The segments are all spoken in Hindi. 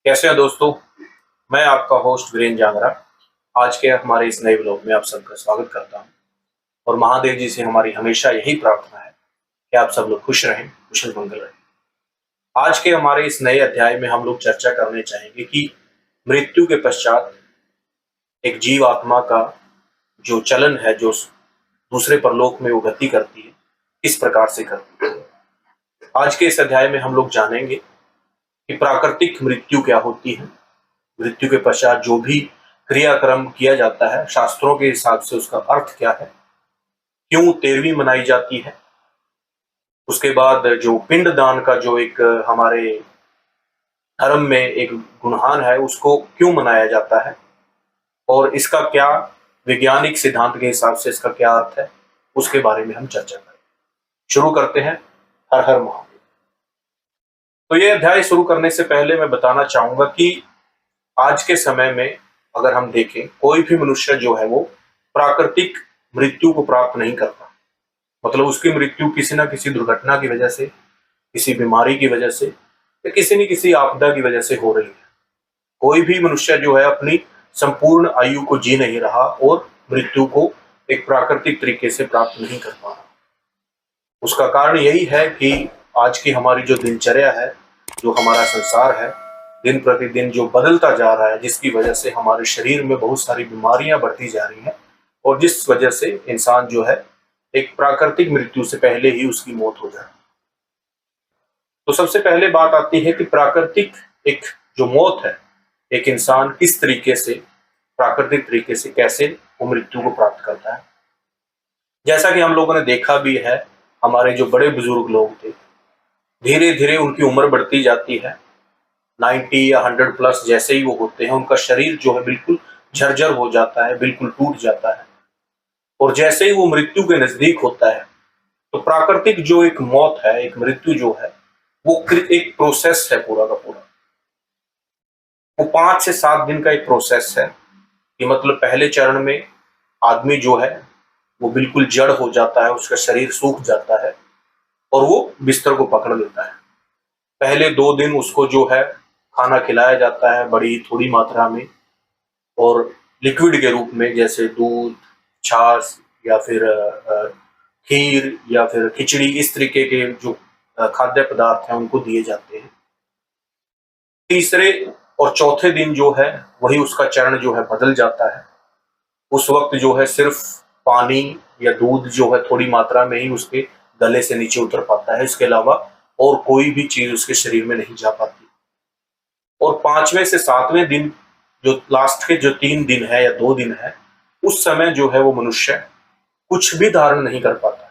कैसे हैं दोस्तों। मैं आपका होस्ट वीरेंद्र जांगरा आज के हमारे इस नए व्लॉग में आप सबका स्वागत करता हूं और महादेव जी से हमारी हमेशा यही प्रार्थना है कि आप सब लोग खुश रहें, कुशल मंगल रहें। आज के हमारे इस नए अध्याय में हम लोग चर्चा करने चाहेंगे कि मृत्यु के पश्चात एक जीव आत्मा का जो चलन है, जो दूसरे परलोक में वो गति करती है, किस प्रकार से करती है। आज के इस अध्याय में हम लोग जानेंगे कि प्राकृतिक मृत्यु क्या होती है, मृत्यु के पश्चात जो भी क्रियाक्रम किया जाता है शास्त्रों के हिसाब से उसका अर्थ क्या है, क्यों 13वीं मनाई जाती है, उसके बाद जो पिंड दान का जो एक हमारे धर्म में एक गुणहान है उसको क्यों मनाया जाता है और इसका क्या वैज्ञानिक सिद्धांत के हिसाब से इसका क्या अर्थ है, उसके बारे में हम चर्चा करें। शुरू करते हैं। हर हर महादेव। तो ये अध्याय शुरू करने से पहले मैं बताना चाहूंगा कि आज के समय में अगर हम देखें, कोई भी मनुष्य जो है वो प्राकृतिक मृत्यु को प्राप्त नहीं करता। मतलब उसकी मृत्यु किसी ना किसी दुर्घटना की वजह से, किसी बीमारी की वजह से या किसी न किसी आपदा की वजह से हो रही है। कोई भी मनुष्य जो है अपनी संपूर्ण आयु को जी नहीं रहा और मृत्यु को एक प्राकृतिक तरीके से प्राप्त नहीं कर पा रहा। उसका कारण यही है कि आज की हमारी जो दिनचर्या है, जो हमारा संसार है, दिन प्रतिदिन जो बदलता जा रहा है, जिसकी वजह से हमारे शरीर में बहुत सारी बीमारियां बढ़ती जा रही हैं और जिस वजह से इंसान जो है एक प्राकृतिक मृत्यु से पहले ही उसकी मौत हो जाए। तो सबसे पहले बात आती है कि प्राकृतिक एक जो मौत है, एक इंसान किस तरीके से प्राकृतिक तरीके से कैसे वो मृत्यु को प्राप्त करता है। जैसा कि हम लोगों ने देखा भी है, हमारे जो बड़े बुजुर्ग लोग थे, धीरे धीरे उनकी उम्र बढ़ती जाती है। 90 या 100 प्लस जैसे ही वो होते हैं, उनका शरीर जो है बिल्कुल झरझर हो जाता है, बिल्कुल टूट जाता है। और जैसे ही वो मृत्यु के नजदीक होता है तो प्राकृतिक जो एक मौत है, एक मृत्यु जो है, वो एक प्रोसेस है पूरा का पूरा। वो 5 से 7 दिन का एक प्रोसेस है कि मतलब पहले चरण में आदमी जो है वो बिल्कुल जड़ हो जाता है, उसका शरीर सूख जाता है और वो बिस्तर को पकड़ लेता है। पहले 2 दिन उसको जो है खाना खिलाया जाता है बड़ी थोड़ी मात्रा में और लिक्विड के रूप में, जैसे दूध, छाछ या फिर खीर या फिर खिचड़ी, इस तरीके के जो खाद्य पदार्थ हैं उनको दिए जाते हैं। तीसरे और चौथे दिन जो है वही उसका चरण जो है बदल जाता है। उस वक्त जो है सिर्फ पानी या दूध जो है थोड़ी मात्रा में ही उसके गले से नीचे उतर पाता है, इसके अलावा और कोई भी चीज उसके शरीर में नहीं जा पाती। और 5वें से 7वें दिन, जो लास्ट के जो 3 दिन है या 2 दिन है, उस समय जो है वो मनुष्य कुछ भी धारण नहीं कर पाता,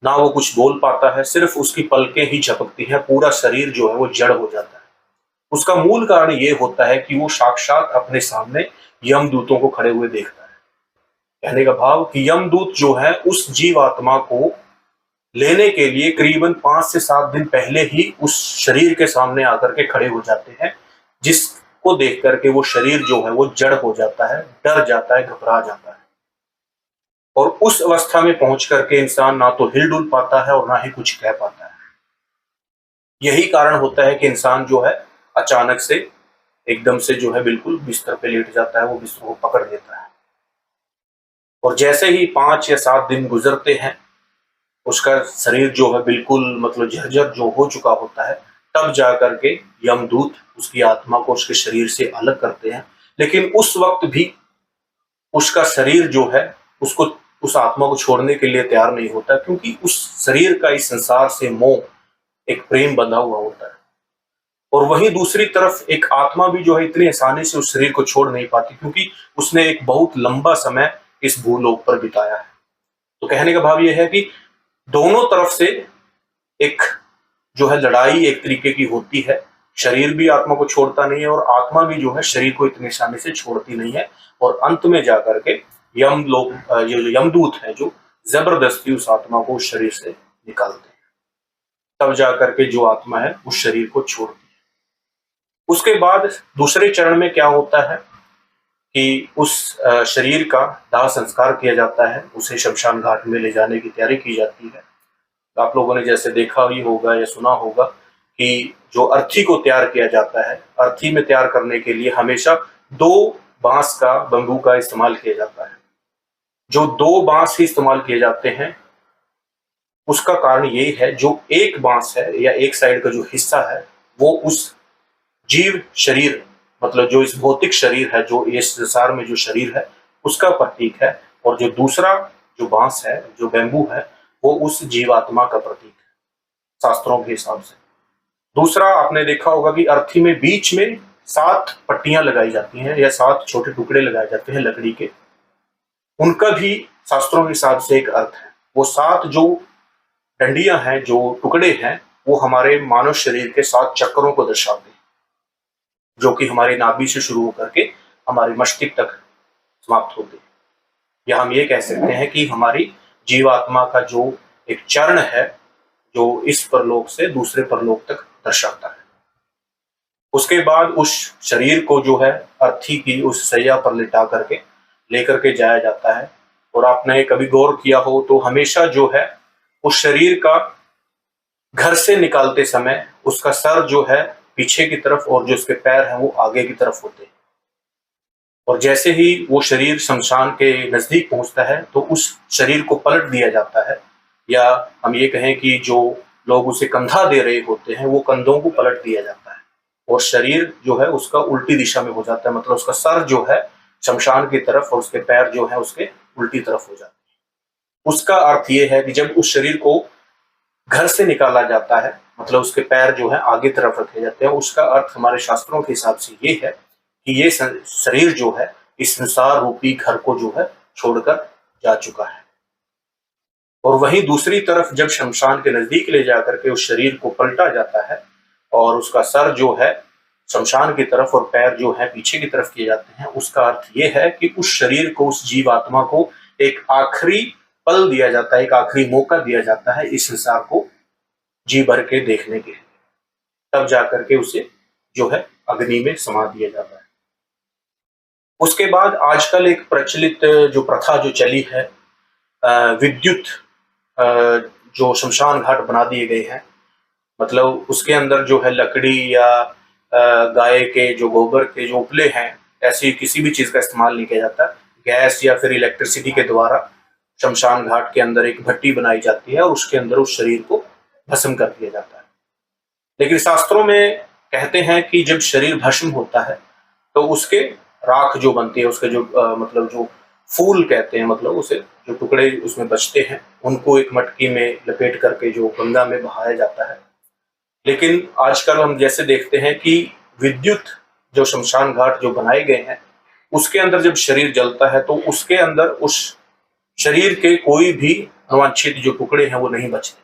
ना वो कुछ बोल पाता है, सिर्फ उसकी पलकें ही झपकती हैं, पूरा शरीर जो है वो जड़ हो जाता है। उसका मूल कारण ये होता है कि वो साक्षात अपने सामने यमदूतों को खड़े हुए देखता है। कहने का भाव कि यमदूत जो है उस जीव आत्मा को लेने के लिए करीबन 5 से 7 दिन पहले ही उस शरीर के सामने आकर के खड़े हो जाते हैं, जिसको देख करके वो शरीर जो है वो जड़ हो जाता है, डर जाता है, घबरा जाता है। और उस अवस्था में पहुंच करके इंसान ना तो हिल-डुल पाता है और ना ही कुछ कह पाता है। यही कारण होता है कि इंसान जो है अचानक से एकदम से जो है बिल्कुल बिस्तर पे लेट जाता है, वो बिस्तर को पकड़ लेता है। और जैसे ही 5 या 7 दिन गुजरते हैं, उसका शरीर जो है बिल्कुल मतलब जर्जर जो हो चुका होता है, तब जा करके यमदूत उसकी आत्मा को उसके शरीर से अलग करते हैं। लेकिन उस वक्त भी उसका शरीर जो है उसको, उस आत्मा को छोड़ने के लिए तैयार नहीं होता, क्योंकि उस शरीर का इस संसार से मोह, एक प्रेम बंधा हुआ होता है। और वहीं दूसरी तरफ एक आत्मा भी जो है इतनी आसानी से उस शरीर को छोड़ नहीं पाती, क्योंकि उसने एक बहुत लंबा समय इस भूलोक पर बिताया है। तो कहने का भाव यह है कि दोनों तरफ से एक जो है लड़ाई एक तरीके की होती है। शरीर भी आत्मा को छोड़ता नहीं है और आत्मा भी जो है शरीर को इतनी आसानी से छोड़ती नहीं है। और अंत में जाकर के यम लोग, ये जो यमदूत है, जो जबरदस्ती उस आत्मा को उस शरीर से निकालते हैं, तब जाकर के जो आत्मा है उस शरीर को छोड़ती है। उसके बाद दूसरे चरण में क्या होता है कि उस शरीर का दाह संस्कार किया जाता है, उसे शमशान घाट में ले जाने की तैयारी की जाती है। आप लोगों ने जैसे देखा ही होगा या सुना होगा कि जो अर्थी को तैयार किया जाता है, अर्थी में तैयार करने के लिए हमेशा 2 बांस का, बंबू का इस्तेमाल किया जाता है। जो 2 बांस ही इस्तेमाल किए जाते हैं, उसका कारण यही है, जो एक बांस है या एक साइड का जो हिस्सा है, वो उस जीव शरीर, मतलब जो इस भौतिक शरीर है, जो इस संसार में जो शरीर है, उसका प्रतीक है, और जो दूसरा जो बांस है, जो बैम्बू है, वो उस जीवात्मा का प्रतीक है, शास्त्रों के हिसाब से। दूसरा, आपने देखा होगा कि अर्थी में बीच में 7 पट्टियां लगाई जाती हैं या 7 छोटे टुकड़े लगाए जाते हैं लकड़ी के। उनका भी शास्त्रों के हिसाब से एक अर्थ है। वो 7 जो डंडियां हैं, जो टुकड़े हैं, वो हमारे मानव शरीर के 7 चक्रों को दर्शाते हैं, जो कि हमारे नाभि से शुरू होकर के हमारे मस्तिष्क तक समाप्त होते हैं। या हम ये कह सकते हैं कि हमारी जीवात्मा का जो एक चरण है, जो इस परलोक से दूसरे परलोक तक दर्शाता है। उसके बाद उस शरीर को जो है अर्थी की उस सैया पर लिटा करके लेकर के जाया जाता है। और आपने कभी गौर किया हो तो हमेशा जो है उस शरीर का घर से निकालते समय उसका सर जो है पीछे की तरफ और जो उसके पैर हैं वो आगे की तरफ होते हैं। और जैसे ही वो शरीर शमशान के नजदीक पहुंचता है तो उस शरीर को पलट दिया जाता है, या हम ये कहें कि जो लोग उसे कंधा दे रहे होते हैं वो कंधों को पलट दिया जाता है, और शरीर जो है उसका उल्टी दिशा में हो जाता है, मतलब उसका सर जो है शमशान की तरफ और उसके पैर जो है उसके उल्टी तरफ हो जाते हैं। उसका अर्थ ये है कि जब उस शरीर को घर से निकाला जाता है, मतलब उसके पैर जो है आगे तरफ रखे जाते हैं, उसका अर्थ हमारे शास्त्रों के हिसाब से ये है कि ये शरीर जो है इस संसार रूपी घर को जो है छोड़कर जा चुका है। और वहीं दूसरी तरफ जब शमशान के नजदीक ले जाकर के उस शरीर को पलटा जाता है और उसका सर जो है शमशान की तरफ और पैर जो है पीछे की तरफ किए जाते हैं, उसका अर्थ ये है कि उस शरीर को, उस जीवात्मा को एक आखिरी पल दिया जाता है, एक आखिरी मौका दिया जाता है इस संसार को जी भर के देखने के, तब जाकर के उसे जो है अग्नि में समा दिया जाता है। उसके बाद आजकल एक प्रचलित जो प्रथा जो चली है, विद्युत जो शमशान घाट बना दिए गए हैं, मतलब उसके अंदर जो है लकड़ी या गाय के जो गोबर के जो उपले हैं, ऐसी किसी भी चीज का इस्तेमाल नहीं किया जाता। गैस या फिर इलेक्ट्रिसिटी के द्वारा शमशान घाट के अंदर एक भट्टी बनाई जाती है और उसके अंदर उस शरीर को भस्म कर दिया जाता है। लेकिन शास्त्रों में कहते हैं कि जब शरीर भस्म होता है तो उसके राख जो बनती है, उसके जो मतलब जो फूल कहते हैं, मतलब उसे जो टुकड़े उसमें बचते हैं, उनको एक मटकी में लपेट करके जो गंगा में बहाया जाता है। लेकिन आजकल हम जैसे देखते हैं कि विद्युत जो शमशान घाट जो बनाए गए हैं, उसके अंदर जब शरीर जलता है तो उसके अंदर उस शरीर के कोई भी अवांछित जो टुकड़े हैं वो नहीं बचते।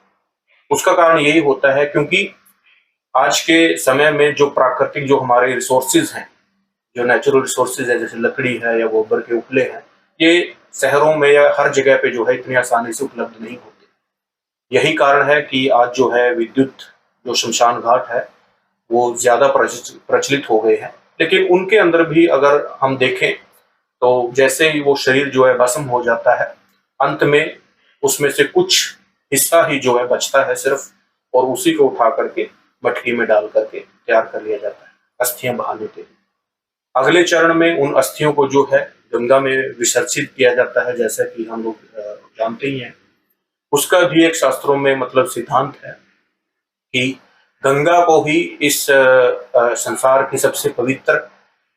उसका कारण यही होता है क्योंकि आज के समय में जो प्राकृतिक जो हमारे रिसोर्सेज हैं, जो नेचुरल रिसोर्सेज है, जैसे लकड़ी है या गोबर के उपले हैं, ये शहरों में या हर जगह पे जो है इतनी आसानी से उपलब्ध नहीं होते। यही कारण है कि आज जो है विद्युत जो शमशान घाट है वो ज्यादा प्रचलित हो गए हैं। लेकिन उनके अंदर भी अगर हम देखें तो जैसे ही वो शरीर जो है भस्म हो जाता है, अंत में उसमें से कुछ हिस्सा ही जो है बचता है सिर्फ, और उसी को उठा करके मटकी में डाल करके तैयार कर लिया जाता है अस्थियां बहाने के लिए। अगले चरण में उन अस्थियों को जो है गंगा में विसर्जित किया जाता है, जैसा कि हम लोग जानते ही हैं। उसका भी एक शास्त्रों में मतलब सिद्धांत है कि गंगा को ही इस संसार की सबसे पवित्र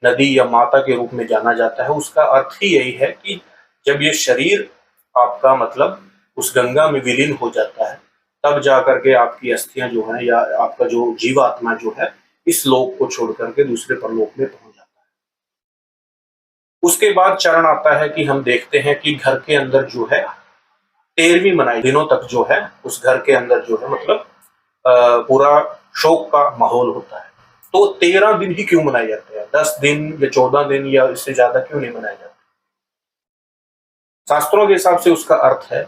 नदी या माता के रूप में जाना जाता है। उसका अर्थ ही यही है कि जब ये शरीर आपका मतलब उस गंगा में विलीन हो जाता है, तब जाकर के आपकी अस्थियां जो हैं या आपका जो जीवात्मा जो है इस लोक को छोड़ करके दूसरे परलोक में पहुंच जाता है। उसके बाद चरण आता है कि हम देखते हैं कि घर के अंदर जो है 13वीं मनाई दिनों तक जो है उस घर के अंदर जो है मतलब पूरा शोक का माहौल होता है। तो 13 दिन ही क्यों मनाए जाते हैं? 10 दिन या 14 दिन या इससे ज्यादा क्यों नहीं मनाए जाते? शास्त्रों के हिसाब से उसका अर्थ है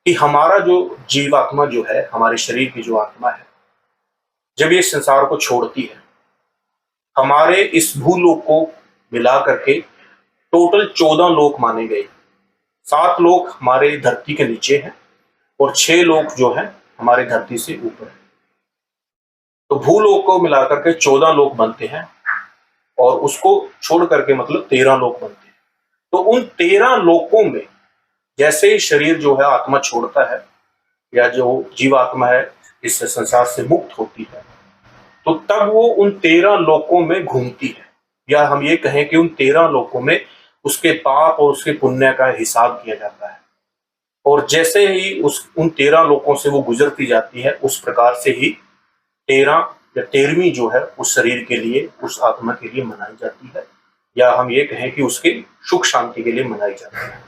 कि हमारा जो जीवात्मा जो है, हमारे शरीर की जो आत्मा है, जब ये संसार को छोड़ती है, हमारे इस भूलोक को मिला करके टोटल 14 लोक माने गए। 7 लोक हमारे धरती के नीचे हैं और 6 लोक जो है हमारे धरती से ऊपर है। तो भूलोक को मिलाकर के 14 लोक बनते हैं और उसको छोड़ करके मतलब 13 लोक बनते हैं। तो उन 13 लोकों में जैसे ही शरीर जो है आत्मा छोड़ता है या जो जीवात्मा है इस संसार से मुक्त होती है, तो तब वो उन 13 लोकों में घूमती है, या हम ये कहें कि उन 13 लोकों में उसके पाप और उसके पुण्य का हिसाब किया जाता है। और जैसे ही उन 13 लोकों से वो गुजरती जाती है, उस प्रकार से ही 13 या 13वीं जो है उस शरीर के लिए, उस आत्मा के लिए मनाई जाती है, या हम ये कहें कि उसके सुख शांति के लिए मनाई जाती है।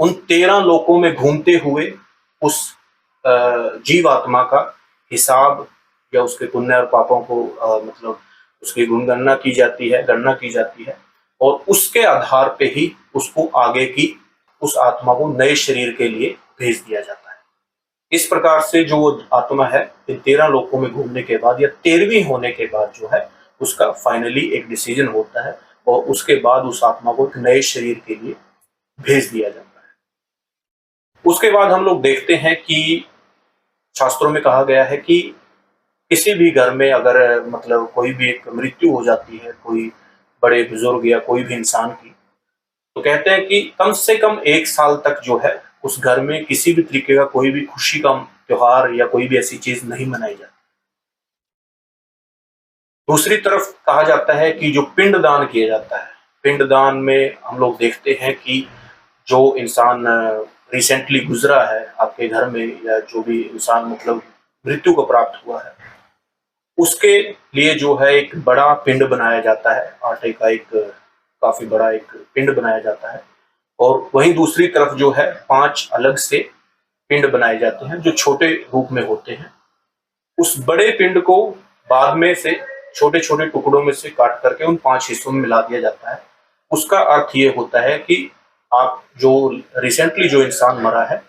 उन 13 लोकों में घूमते हुए उस जीवात्मा का हिसाब या उसके पुण्य और पापों को मतलब उसकी गुणगणना की जाती है, गणना की जाती है, और उसके आधार पे ही उसको आगे की उस आत्मा को नए शरीर के लिए भेज दिया जाता है। इस प्रकार से जो आत्मा है इन 13 लोकों में घूमने के बाद या 13वीं होने के बाद जो है उसका फाइनली एक डिसीजन होता है, और उसके बाद उस आत्मा को एक नए शरीर के लिए भेज दिया जाता है। उसके बाद हम लोग देखते हैं कि शास्त्रों में कहा गया है कि किसी भी घर में अगर मतलब कोई भी एक मृत्यु हो जाती है, कोई बड़े बुजुर्ग या कोई भी इंसान की, तो कहते हैं कि कम से कम 1 साल तक जो है उस घर में किसी भी तरीके का कोई भी खुशी का त्योहार या कोई भी ऐसी चीज नहीं मनाई जाती। दूसरी तरफ कहा जाता है कि जो पिंडदान किया जाता है, पिंडदान में हम लोग देखते हैं कि जो इंसान रिसेंटली गुजरा है आपके घर में, या जो भी इंसान मतलब मृत्यु को प्राप्त हुआ है, उसके लिए जो है एक बड़ा पिंड बनाया जाता है, आटे का एक काफी बड़ा एक पिंड बनाया जाता है। और वहीं दूसरी तरफ जो है 5 अलग से पिंड बनाए जाते हैं जो छोटे रूप में होते हैं। उस बड़े पिंड को बाद में से छोटे छोटे टुकड़ों में से काट करके उन 5 हिस्सों में मिला दिया जाता है। उसका अर्थ ये होता है कि आप जो रिसेंटली जो इंसान मरा है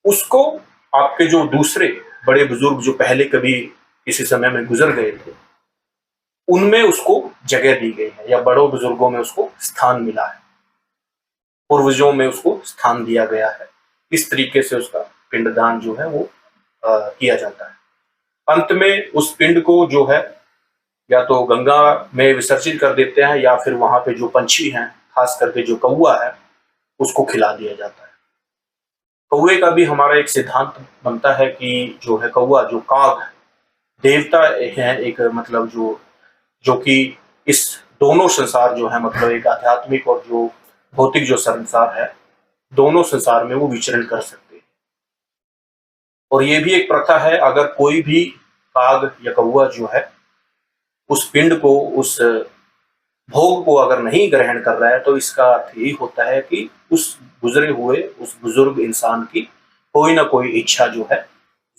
उसको आपके जो दूसरे बड़े बुजुर्ग जो पहले कभी किसी समय में गुजर गए थे उनमें उसको जगह दी गई है, या बड़ों बुजुर्गों में उसको स्थान मिला है, पूर्वजों में उसको स्थान दिया गया है। इस तरीके से उसका पिंडदान जो है वो किया जाता है। अंत में उस पिंड को जो है या तो गंगा में विसर्जित कर देते हैं, या फिर वहां पे जो पंछी हैं, खास करके जो कौवा है, उसको खिला दिया जाता है। कौवे का भी हमारा एक सिद्धांत बनता है कि जो है कौवा, जो काग देवता है एक, मतलब जो कि इस दोनों संसार जो है मतलब एक आध्यात्मिक और जो भौतिक जो संसार है, दोनों संसार में वो विचरण कर सकते हैं। और ये भी एक प्रथा है, अगर कोई भी काग या कौवा जो है उस पिंड को, उस भोग को अगर नहीं ग्रहण कर रहा है, तो इसका अर्थ यही होता है कि उस गुजरे हुए उस बुजुर्ग इंसान की कोई ना कोई इच्छा जो है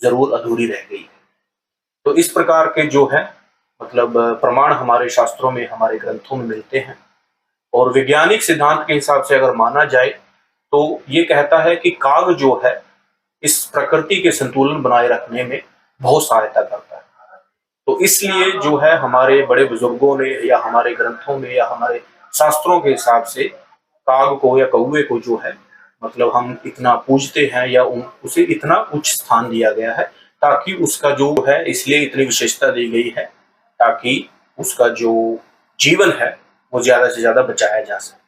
जरूर अधूरी रह गई है। तो इस प्रकार के जो है मतलब प्रमाण हमारे शास्त्रों में, हमारे ग्रंथों में मिलते हैं। और वैज्ञानिक सिद्धांत के हिसाब से अगर माना जाए तो ये कहता है कि काग जो है इस प्रकृति के संतुलन बनाए रखने में बहुत सहायता करता है। तो इसलिए जो है हमारे बड़े बुजुर्गों ने या हमारे ग्रंथों में या हमारे शास्त्रों के हिसाब से काग को या कौवे को जो है मतलब हम इतना पूजते हैं, या उसे इतना उच्च स्थान दिया गया है, ताकि उसका जो है इसलिए इतनी विशेषता दी गई है ताकि उसका जो जीवन है वो ज्यादा से ज्यादा बचाया जा सके।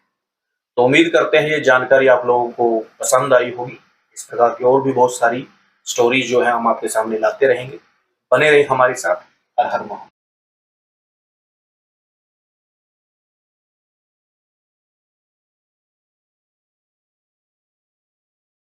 तो उम्मीद करते हैं ये जानकारी आप लोगों को पसंद आई होगी। इस प्रकार की और भी बहुत सारी स्टोरी जो है हम आपके सामने लाते रहेंगे। बने रहिए हमारे साथ। हर हर महादेव।